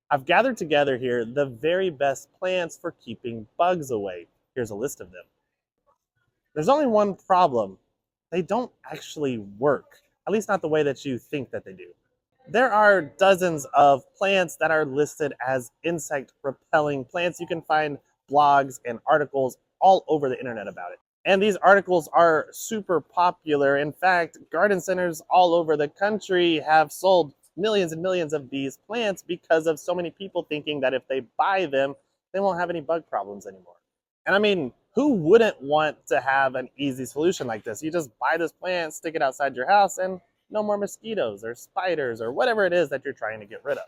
I've gathered together here the very best plants for keeping bugs away. Here's a list of them. There's only one problem. They don't actually work, at least not the way that you think that they do. There are dozens of plants that are listed as insect repelling plants. You can find blogs and articles all over the internet about it. And these articles are super popular. In fact, garden centers all over the country have sold millions and millions of these plants because of so many people thinking that if they buy them, they won't have any bug problems anymore. And I mean, who wouldn't want to have an easy solution like this? You just buy this plant, stick it outside your house, and no more mosquitoes or spiders or whatever it is that you're trying to get rid of.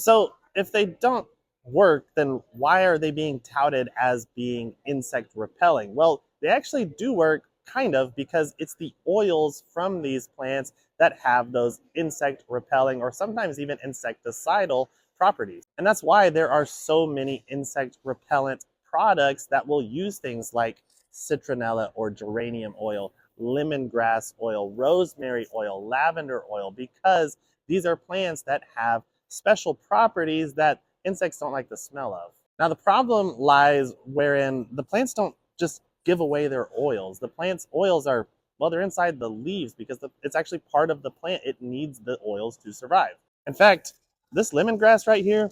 So if they don't work, then why are they being touted as being insect repelling? Well, they actually do work kind of because it's the oils from these plants that have those insect repelling or sometimes even insecticidal properties. And that's why there are so many insect repellent products that will use things like citronella or geranium oil, lemongrass oil, rosemary oil, lavender oil, because these are plants that have special properties that insects don't like the smell of. Now, the problem lies wherein the plants don't just give away their oils. The plant's oils are, well, they're inside the leaves because it's actually part of the plant. It needs the oils to survive. In fact, this lemongrass right here,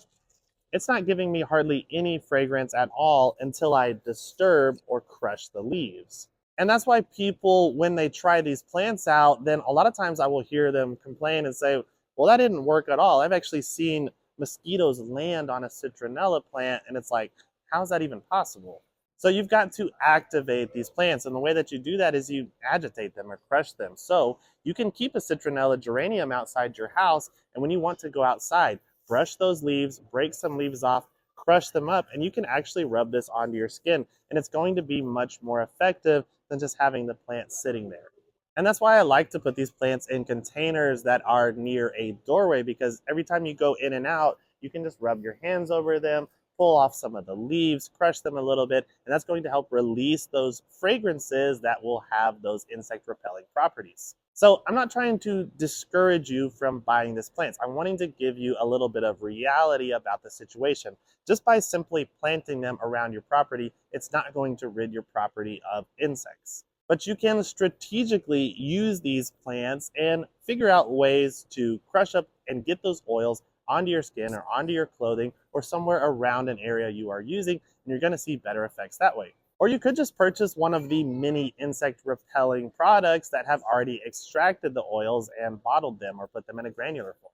it's not giving me hardly any fragrance at all until I disturb or crush the leaves. And that's why people, when they try these plants out, then a lot of times I will hear them complain and say, well, that didn't work at all. I've actually seen mosquitoes land on a citronella plant, and it's like, how's that even possible? So you've got to activate these plants, and the way that you do that is you agitate them or crush them. So you can keep a citronella geranium outside your house, and when you want to go outside, brush those leaves, break some leaves off, crush them up, and you can actually rub this onto your skin, and it's going to be much more effective than just having the plant sitting there. And that's why I like to put these plants in containers that are near a doorway, because every time you go in and out, you can just rub your hands over them, pull off some of the leaves, crush them a little bit, and that's going to help release those fragrances that will have those insect repelling properties. So I'm not trying to discourage you from buying these plants. I'm wanting to give you a little bit of reality about the situation. Just by simply planting them around your property, it's not going to rid your property of insects. But you can strategically use these plants and figure out ways to crush up and get those oils onto your skin or onto your clothing or somewhere around an area you are using, and you're going to see better effects that way. Or you could just purchase one of the mini insect repelling products that have already extracted the oils and bottled them or put them in a granular form.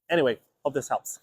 Anyway, hope this helps.